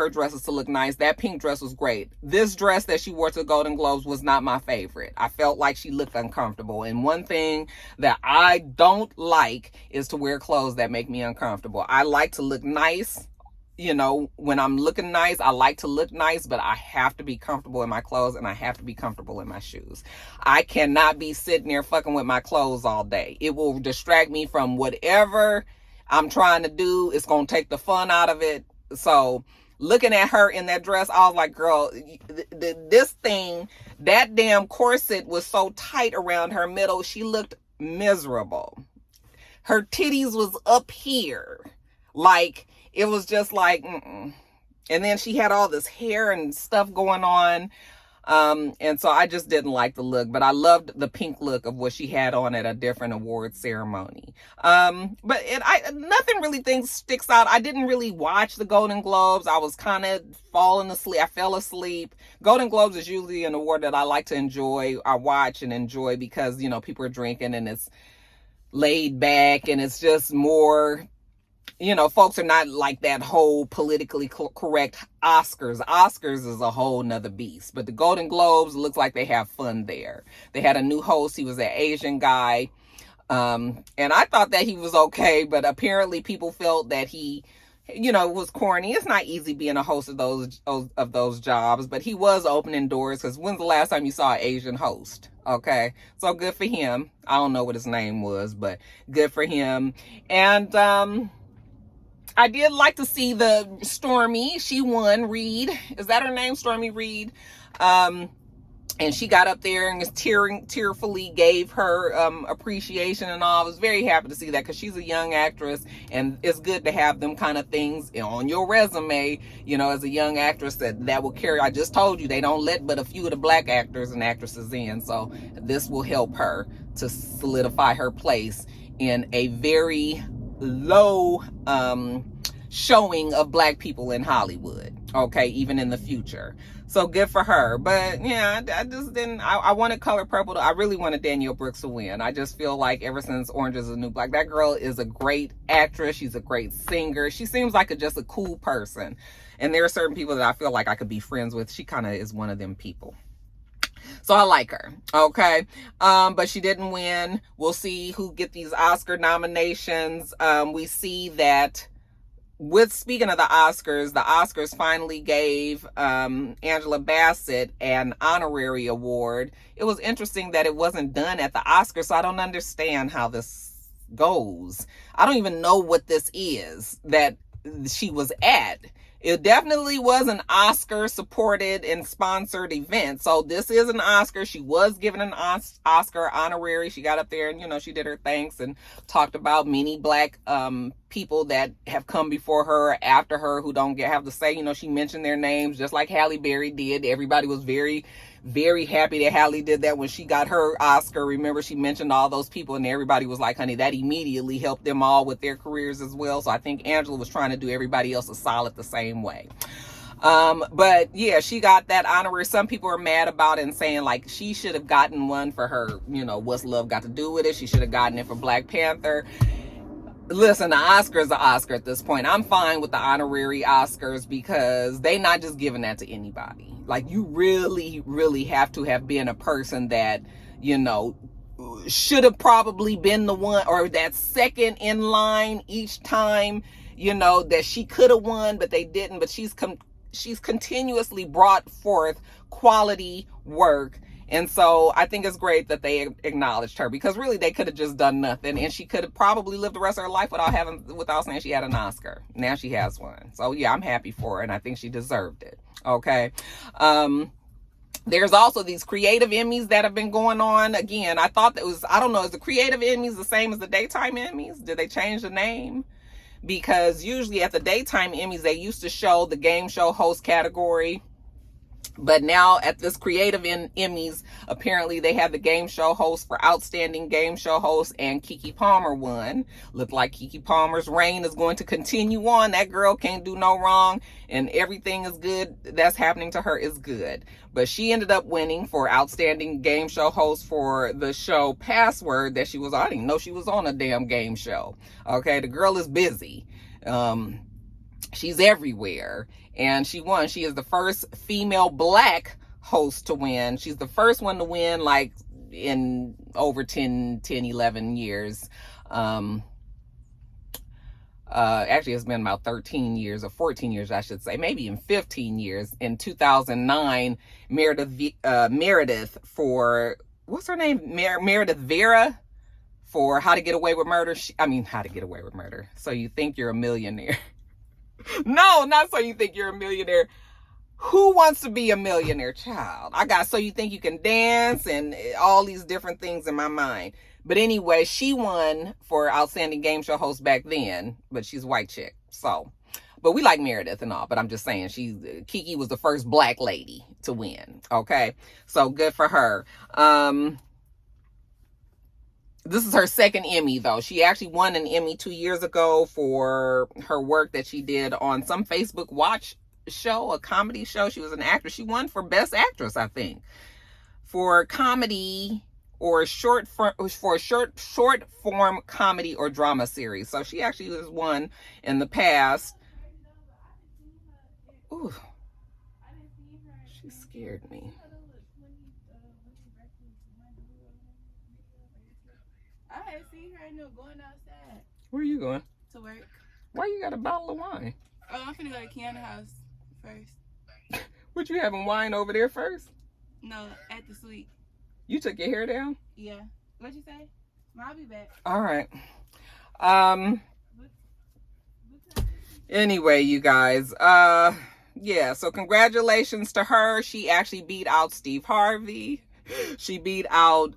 dresses to look nice. That pink dress was great. This dress that she wore to the Golden Globes was not my favorite. I felt like she looked uncomfortable. And one thing that I don't like is to wear clothes that make me uncomfortable. I like to look nice. You know, when I'm looking nice, I like to look nice, but I have to be comfortable in my clothes, and I have to be comfortable in my shoes. I cannot be sitting there fucking with my clothes all day. It will distract me from whatever I'm trying to do. It's going to take the fun out of it. So looking at her in that dress, I was like, girl, this thing, that damn corset was so tight around her middle. She looked miserable. Her titties was up here. Like, it was just like, mm-mm. And then she had all this hair and stuff going on. And so I just didn't like the look, but I loved the pink look of what she had on at a different award ceremony. But nothing really sticks out. I didn't really watch the Golden Globes. I was kind of falling asleep. I fell asleep. Golden Globes is usually an award that I like to enjoy. I watch and enjoy because, you know, people are drinking and it's laid back and it's just more, you know, folks are not like that whole politically correct Oscars. Oscars is a whole nother beast. But the Golden Globes, looks like they have fun there. They had a new host. He was an Asian guy. And I thought that he was okay, but apparently people felt that he, you know, was corny. It's not easy being a host of those jobs, but he was opening doors, because when's the last time you saw an Asian host? Okay, so good for him. I don't know what his name was, but good for him. And I did like to see the Stormy. She won. Reed, is that her name? Stormy Reed. And she got up there and tearfully gave her appreciation and all. I was very happy to see that, because she's a young actress, and it's good to have them kind of things on your resume, you know, as a young actress that will carry. I just told you, they don't let but a few of the black actors and actresses in, so this will help her to solidify her place in a very low showing of black people in Hollywood, okay, even in the future. So good for her. But yeah, I just didn't, I wanted Color Purple I really wanted Danielle Brooks to win. I just feel like ever since Orange is the New Black, that girl is a great actress. She's a great singer. She seems like just a cool person. And there are certain people that I feel like I could be friends with. She kind of is one of them people. So I like her, okay? But she didn't win. We'll see who get these Oscar nominations. We see that speaking of the Oscars finally gave Angela Bassett an honorary award. It was interesting that it wasn't done at the Oscars, so I don't understand how this goes. I don't even know what this is that she was at. It definitely was an Oscar supported and sponsored event. So this is an Oscar. She was given an Oscar honorary. She got up there and, you know, she did her thanks and talked about many black people that have come before her, after her, who don't have to say, you know, she mentioned their names just like Halle Berry did. Everybody was very, very happy that Halle did that when she got her Oscar. Remember, she mentioned all those people and everybody was like, honey, that immediately helped them all with their careers as well. So I think Angela was trying to do everybody else a solid the same way. But yeah, she got that honorary. Some people are mad about it and saying like she should have gotten one for her, you know, What's Love Got to Do with It? She should have gotten it for Black Panther. Listen, the Oscar is an Oscar at this point. I'm fine with the honorary Oscars because they not just giving that to anybody. Like, you really, really have to have been a person that, you know, should have probably been the one, or that second in line each time, you know, that she could have won, but they didn't. But she's continuously brought forth quality work. And so I think it's great that they acknowledged her, because really they could have just done nothing and she could have probably lived the rest of her life without saying she had an Oscar. Now she has one. So yeah, I'm happy for her and I think she deserved it. Okay. There's also these creative Emmys that have been going on. Again, I thought that was, I don't know, is the creative Emmys the same as the daytime Emmys? Did they change the name? Because usually at the daytime Emmys, they used to show the game show host category. But now at this creative Emmys, apparently they have the game show host for outstanding game show host, and Keke Palmer won. Looked like Keke Palmer's reign is going to continue on. That girl can't do no wrong, and everything is good that's happening to her is good. But she ended up winning for outstanding game show host for the show Password that she was on. I didn't even know she was on a damn game show. Okay, the girl is busy. She's everywhere. And she won. She is the first female Black host to win. She's the first one to win, like, in over 11 years. Actually, it's been about 13 years or 14 years, I should say. Maybe even 15 years. In 2009, Meredith for, what's her name? Meredith Vera for How to Get Away with Murder. How to Get Away with Murder. So You Think You're a Millionaire. No, not So You Think You're a Millionaire. Who wants to be a millionaire, child? I got So You Think You Can Dance and all these different things in my mind. But anyway, she won for outstanding game show host back then, but she's a white chick. So, but we like Meredith and all, but I'm just saying Keke was the first Black lady to win. Okay. So good for her. This is her second Emmy, though. She actually won an Emmy 2 years ago for her work that she did on some Facebook Watch show, a comedy show. She was an actress. She won for Best Actress, I think, for comedy or short form comedy or drama series. So she actually has won in the past. Ooh, she scared me. I had seen her going outside. Where are you going? To work. Why you got a bottle of wine? Oh, I'm finna go to Kiana's house first. What, you having wine over there first? No, at the suite. You took your hair down? Yeah. What'd you say? I'll be back. All right. Anyway, you guys. Yeah, so congratulations to her. She actually beat out Steve Harvey. She beat out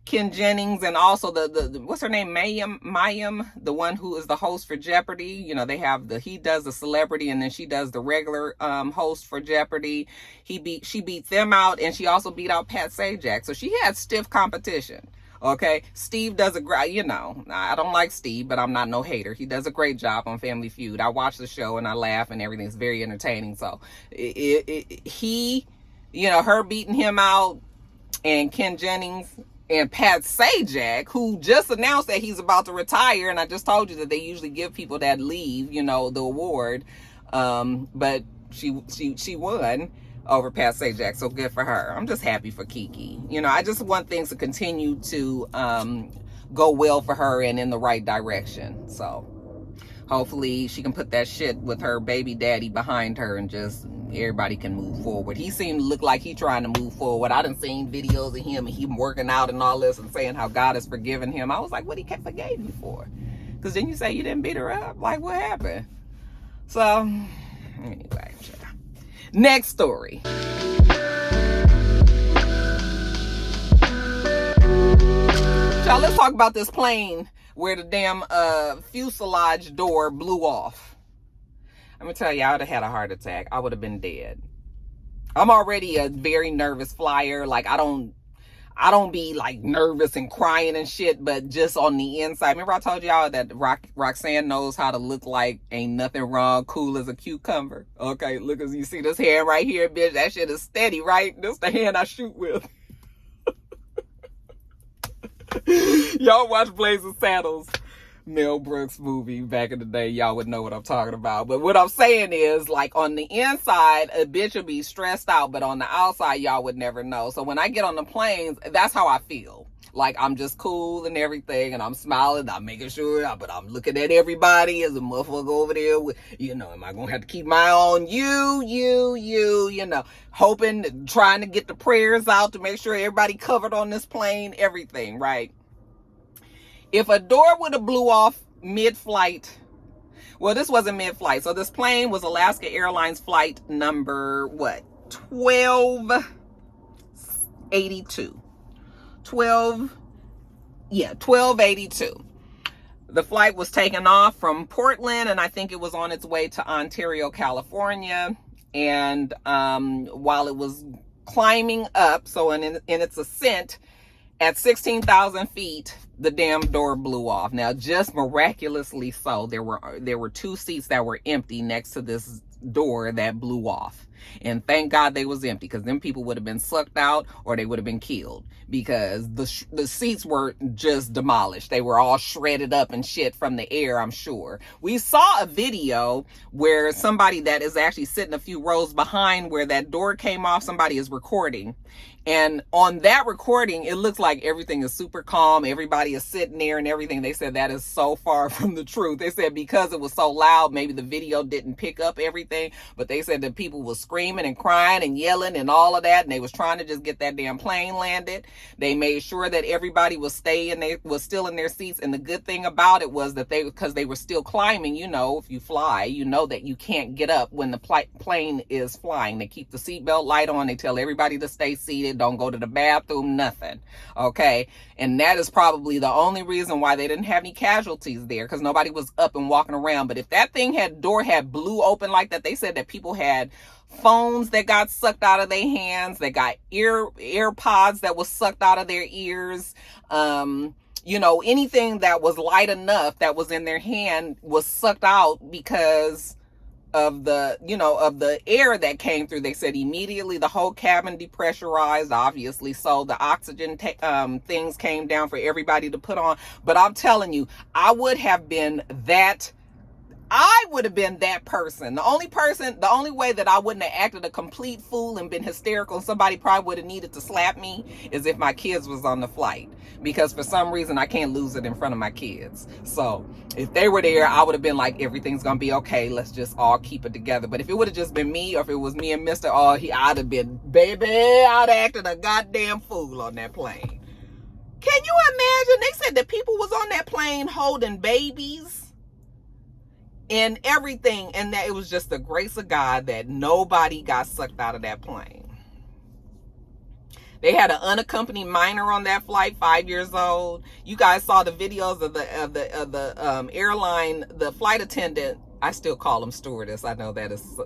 Ken Jennings, and also the what's her name, Mayim, the one who is the host for Jeopardy. You know, they have he does the celebrity and then she does the regular host for Jeopardy. She beat them out, and she also beat out Pat Sajak. So she had stiff competition. Okay, Steve does a great, you know, I don't like Steve, but I'm not no hater. He does a great job on Family Feud. I watch the show and I laugh and everything's very entertaining. So he, you know, her beating him out, and Ken Jennings and Pat Sajak, who just announced that he's about to retire, and I just told you that they usually give people that leave, you know, the award, but she won over Pat Sajak, so good for her. I'm just happy for Keke. You know, I just want things to continue to go well for her and in the right direction. So hopefully she can put that shit with her baby daddy behind her and just everybody can move forward. He seemed to look like he trying to move forward. I done seen videos of him and him working out and all this and saying how God has forgiven him. I was like, what he forgave you for? Because then you say you didn't beat her up. Like, what happened? So anyway, next story. Y'all, let's talk about this plane where the damn fuselage door blew off. I'm gonna tell you, I would have had a heart attack. I would have been dead. I'm already a very nervous flyer. Like, I don't be like nervous and crying and shit, but just on the inside. Remember I told y'all that Roxanne knows how to look like ain't nothing wrong, cool as a cucumber. Okay, look, as you see this hand right here, bitch, that shit is steady, right? This the hand I shoot with. Y'all watch Blazing Saddles, Mel Brooks movie back in the day. Y'all would know what I'm talking about. But what I'm saying is, like, on the inside, a bitch would be stressed out, but on the outside, y'all would never know. So when I get on the planes, that's how I feel. Like, I'm just cool and everything, and I'm smiling, I'm making sure, but I'm looking at everybody as a motherfucker over there with, you know, am I gonna have to keep my eye on you know, hoping, trying to get the prayers out to make sure everybody covered on this plane, everything, right? If a door would have blew off mid-flight, well, this wasn't mid-flight. So this plane was Alaska Airlines flight number, what? 1282. 1282. The flight was taken off from Portland, and I think it was on its way to Ontario, California. And while it was climbing up, so in its ascent, at 16,000 feet, the damn door blew off. Now, just miraculously so, there were 2 seats that were empty next to this door that blew off. And thank God they was empty, because them people would have been sucked out or they would have been killed, because the seats were just demolished. They were all shredded up and shit from the air, I'm sure. We saw a video where somebody that is actually sitting a few rows behind where that door came off, somebody is recording. And on that recording, it looks like everything is super calm. Everybody is sitting there and everything. They said that is so far from the truth. They said because it was so loud, maybe the video didn't pick up everything. But they said that people was screaming and crying and yelling and all of that. And they was trying to just get that damn plane landed. They made sure that everybody was still in their seats. And the good thing about it was that because they were still climbing, you know, if you fly, you know that you can't get up when the plane is flying. They keep the seatbelt light on. They tell everybody to stay seated. Don't go to the bathroom, nothing. Okay. And that is probably the only reason why they didn't have any casualties there, because nobody was up and walking around. But if that door had blew open like that, they said that people had phones that got sucked out of their hands. They got AirPods that was sucked out of their ears. You know, anything that was light enough that was in their hand was sucked out because of the air that came through. They said immediately the whole cabin depressurized, obviously, so the oxygen things came down for everybody to put on. But I'm telling you, I would have been that person. The only way that I wouldn't have acted a complete fool and been hysterical, and somebody probably would have needed to slap me, is if my kids was on the flight. Because for some reason, I can't lose it in front of my kids. So if they were there, I would have been like, everything's going to be okay. Let's just all keep it together. But if it would have just been me, or if it was me and Mr. I'd have been, baby, I'd have acted a goddamn fool on that plane. Can you imagine? They said that people was on that plane holding babies and everything, and that it was just the grace of God that nobody got sucked out of that plane. They had an unaccompanied minor on that flight, 5 years old. You guys saw the videos of the airline, the flight attendant. I still call them stewardess. I know that is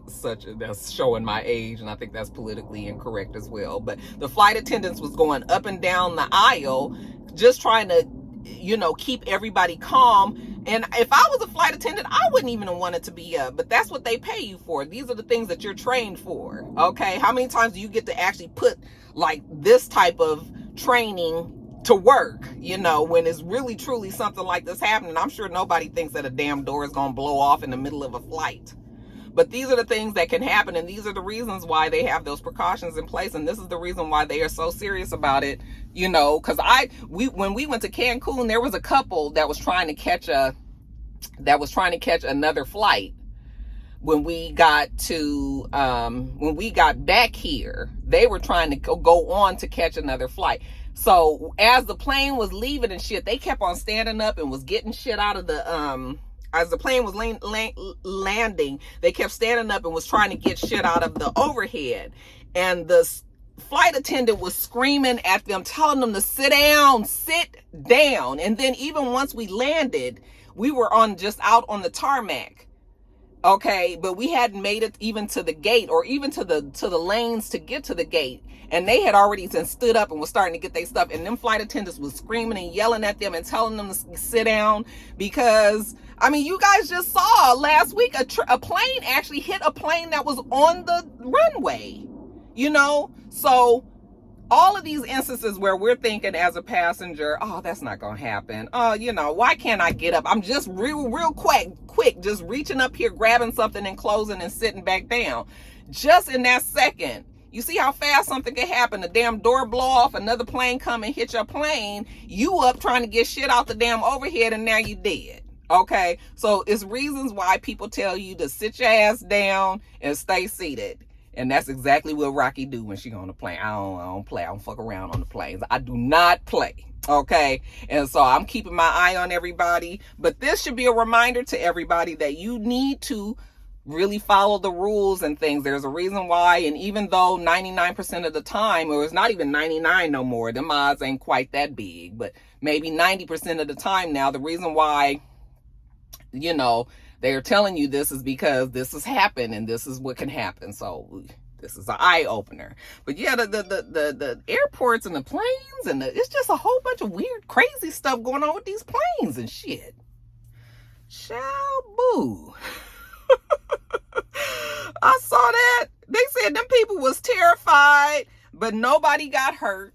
that's showing my age, and I think that's politically incorrect as well. But the flight attendants was going up and down the aisle, just trying to, you know, keep everybody calm. And if I was a flight attendant, I wouldn't even want it to be up. But that's what they pay you for. These are the things that you're trained for. Okay. How many times do you get to actually put like this type of training to work, you know, when it's really truly something like this happening? I'm sure nobody thinks that a damn door is going to blow off in the middle of a flight. But these are the things that can happen, and these are the reasons why they have those precautions in place, and this is the reason why they are so serious about it, you know, because when we went to Cancun, there was a couple that was trying to catch another flight. When we got back here, they were trying to go on to catch another flight. So as the plane was leaving and shit, they kept on standing up and was getting shit out of the as the plane was landing, they kept standing up and was trying to get shit out of the overhead. And the flight attendant was screaming at them, telling them to sit down, sit down. And then even once we landed, we were just out on the tarmac. Okay, but we hadn't made it even to the gate, or even to the lanes to get to the gate, and they had already stood up and was starting to get their stuff, and them flight attendants was screaming and yelling at them and telling them to sit down, because I mean, you guys just saw last week a plane actually hit a plane that was on the runway, you know. So all of these instances where we're thinking as a passenger, oh, that's not gonna happen. Oh, you know, why can't I get up? I'm just real quick, just reaching up here, grabbing something and closing and sitting back down. Just in that second, you see how fast something can happen. The damn door blow off, another plane come and hit your plane. You up trying to get shit out the damn overhead, and now you dead. Okay, so it's reasons why people tell you to sit your ass down and stay seated. And that's exactly what Rocky do when she on the plane. I don't play. I don't fuck around on the planes. I do not play. Okay. And so I'm keeping my eye on everybody. But this should be a reminder to everybody that you need to really follow the rules and things. There's a reason why. And even though 99% of the time, or it's not even 99 no more, them odds ain't quite that big, but maybe 90% of the time now, the reason why, you know, they're telling you this is because this has happened and this is what can happen. So this is an eye opener. But yeah, the airports and the planes and it's just a whole bunch of weird, crazy stuff going on with these planes and shit. Boo. I saw that. They said them people was terrified, but nobody got hurt.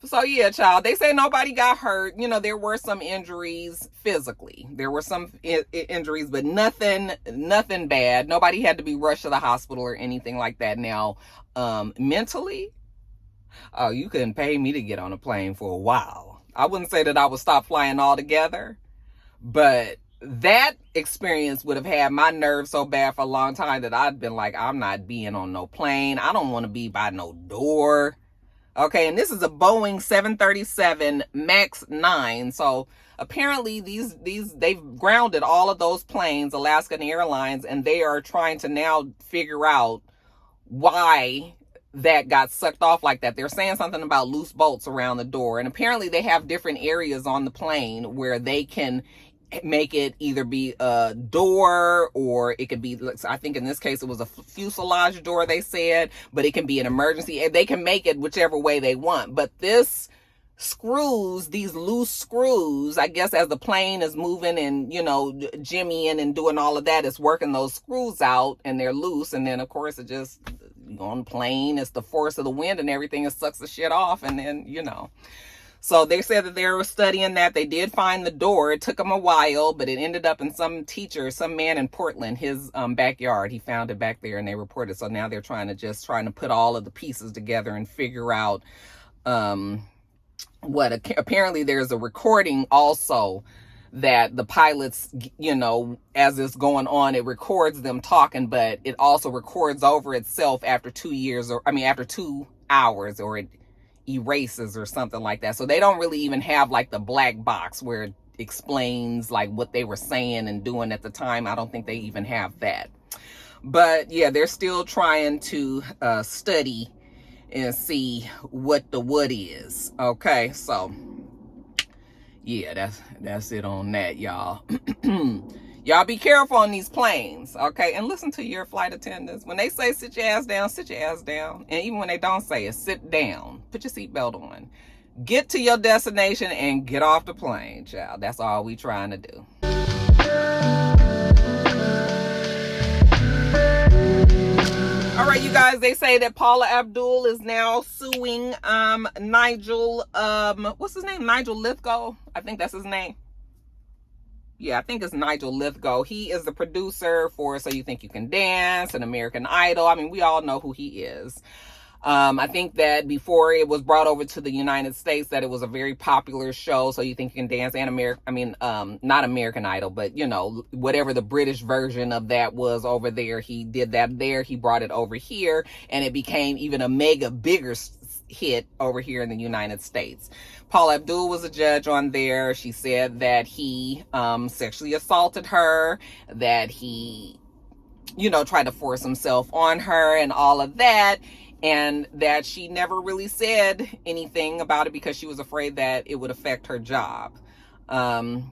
So yeah, child, they say nobody got hurt. You know, there were some injuries physically. There were some injuries, but nothing bad. Nobody had to be rushed to the hospital or anything like that. Now, mentally, oh, you couldn't pay me to get on a plane for a while. I wouldn't say that I would stop flying altogether, but that experience would have had my nerves so bad for a long time that I'd been like, I'm not being on no plane. I don't want to be by no door. Okay, and this is a Boeing 737 MAX 9. So apparently they've grounded all of those planes, Alaskan Airlines, and they are trying to now figure out why that got sucked off like that. They're saying something about loose bolts around the door, and apparently they have different areas on the plane where they can make it either be a door, or it could be, I think in this case it was a fuselage door, they said, but it can be an emergency. They can make it whichever way they want. But this screws, these loose screws, I guess as the plane is moving and, you know, jimmying and doing all of that, it's working those screws out and they're loose. And then of course it just, on the plane, it's the force of the wind and everything, it sucks the shit off. And then, you know. So they said that they were studying that. They did find the door. It took them a while, but it ended up in some man in Portland, his backyard. He found it back there and they reported. So now they're trying to put all of the pieces together and figure out apparently there's a recording also that the pilots, you know, as it's going on, it records them talking, but it also records over itself after 2 hours, or it erases or something like that. So they don't really even have like the black box where it explains like what they were saying and doing at the time. I don't think they even have that. But yeah, they're still trying to study and see what is. Okay, so yeah, that's it on that, y'all. Y'all be careful on these planes, okay? And listen to your flight attendants. When they say sit your ass down, sit your ass down. And even when they don't say it, sit down. Put your seatbelt on. Get to your destination and get off the plane, child. That's all we trying to do. All right, you guys, they say that Paula Abdul is now suing Nigel, what's his name? Nigel Lithgow? I think that's his name. Yeah, I think it's Nigel Lithgow. He is the producer for So You Think You Can Dance and American Idol. I mean, we all know who he is. I think that before it was brought over to the United States, that it was a very popular show. So You Think You Can Dance and not American Idol, but you know, whatever the British version of that was over there, he did that there. He brought it over here and it became even a mega bigger hit over here in the United States. Paula Abdul was a judge on there. She said that he sexually assaulted her, that he, you know, tried to force himself on her and all of that. and that she never really said anything about it because she was afraid that it would affect her job.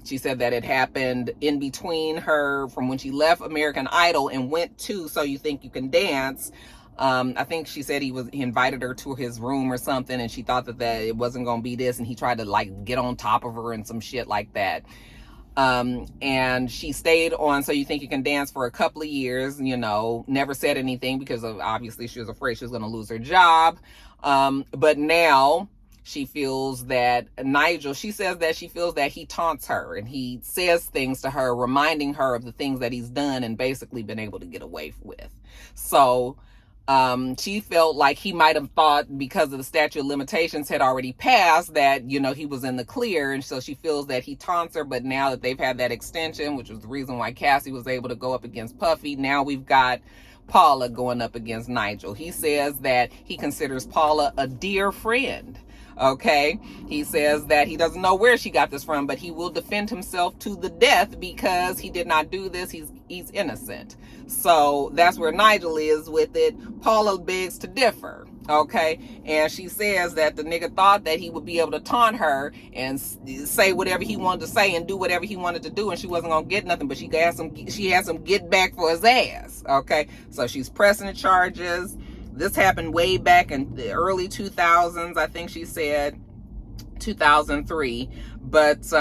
She said that it happened in between her from when she left American Idol and went to So You Think You Can Dance. I think she said he invited her to his room or something, and she thought that it wasn't gonna be this, and he tried to like get on top of her and some shit like that. And she stayed on So You Think You Can Dance for a couple of years, you know, never said anything because of obviously she was afraid she was going to lose her job. But now she feels that Nigel, she says that she feels that he taunts her and he says things to her, reminding her of the things that he's done and basically been able to get away with. So she felt like he might have thought because of the statute of limitations had already passed that, you know, he was in the clear. And so she feels that he taunts her. But now that they've had that extension, which was the reason why Cassie was able to go up against Puffy, now we've got Paula going up against Nigel. He says that he considers Paula a dear friend. Okay, he says that he doesn't know where she got this from, but he will defend himself to the death because he did not do this. He's innocent. So that's where Nigel is with it. Paula begs to differ. Okay, and she says that the nigga thought that he would be able to taunt her and say whatever he wanted to say and do whatever he wanted to do, and she wasn't gonna get nothing, but she had some get back for his ass. Okay, so she's pressing the charges. This happened way back in the early 2000s, I think she said 2003. But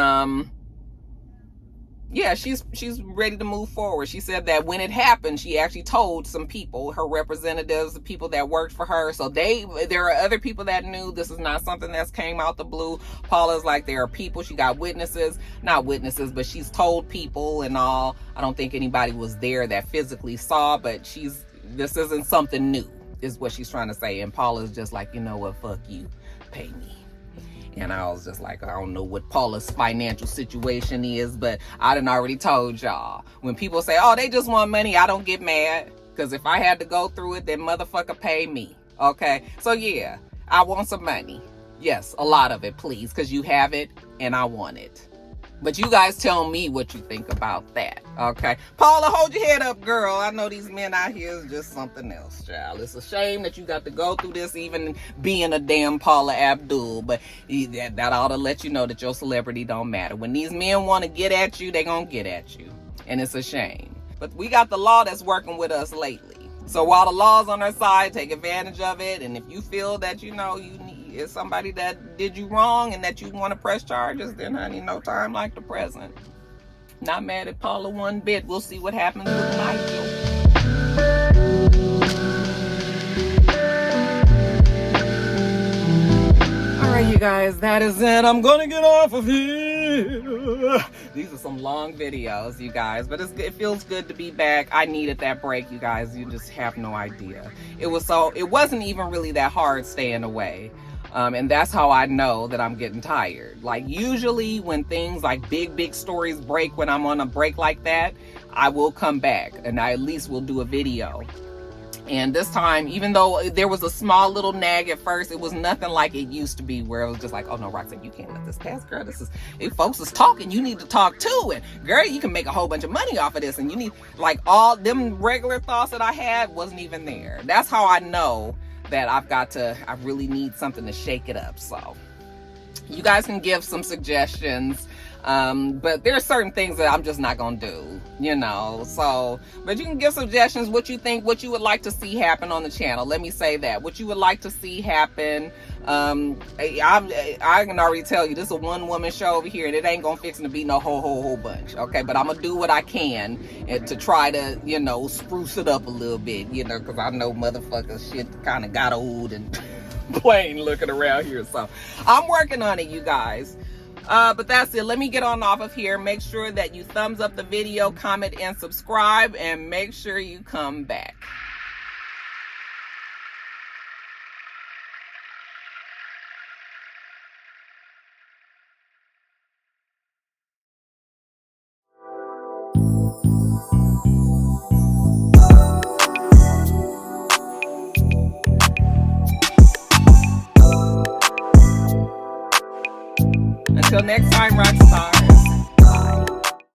yeah, she's ready to move forward. She said that when it happened, she actually told some people, her representatives, the people that worked for her. So there are other people that knew. This is not something that's came out the blue. Paula's like, there are people, she got witnesses, not witnesses, but she's told people and all. I don't think anybody was there that physically saw, but this isn't something new, is what she's trying to say. And Paula's just like, you know what, fuck you, pay me. And I was just like, I don't know what Paula's financial situation is, but I done already told y'all. When people say, oh, they just want money, I don't get mad. Because if I had to go through it, then motherfucker pay me. Okay? So yeah, I want some money. Yes, a lot of it, please. Because you have it and I want it. But you guys tell me what you think about that, okay? Paula, hold your head up, girl. I know these men out here is just something else, child. It's a shame that you got to go through this, even being a damn Paula Abdul. But that ought to let you know that your celebrity don't matter. When these men want to get at you, they gonna get at you. And it's a shame. But we got the law that's working with us lately. So while the law's on our side, take advantage of it. And if you feel that, you know, is somebody that did you wrong and that you want to press charges, then honey, no time like the present. Not mad at Paula one bit. We'll see what happens with Nigel. All right, you guys, that is it. I'm gonna get off of here. These are some long videos, you guys, but it feels good to be back. I needed that break, you guys. You just have no idea. It wasn't even really that hard staying away. And that's how I know that I'm getting tired. Like usually when things like big stories break, when I'm on a break like that, I will come back and I at least will do a video. And this time, even though there was a small little nag at first, it was nothing like it used to be where it was just like, oh no, Roxanne, you can't let this pass, girl. If folks is talking, you need to talk too. And girl, you can make a whole bunch of money off of this. And you need, like, all them regular thoughts that I had wasn't even there. That's how I know that I really need something to shake it up. So you guys can give some suggestions. But there are certain things that I'm just not gonna do, you know. So, but you can give suggestions, what you think, what you would like to see happen on the channel. Let me say that, what you would like to see happen. I can already tell you, this is a one-woman show over here, and it ain't gonna fix to be no whole bunch, okay? But I'm gonna do what I can to try to, you know, spruce it up a little bit, you know, because I know motherfuckers shit kind of got old and plain looking around here. So I'm working on it, you guys. But that's it. Let me get on off of here. Make sure that you thumbs up the video, comment, and subscribe, and make sure you come back.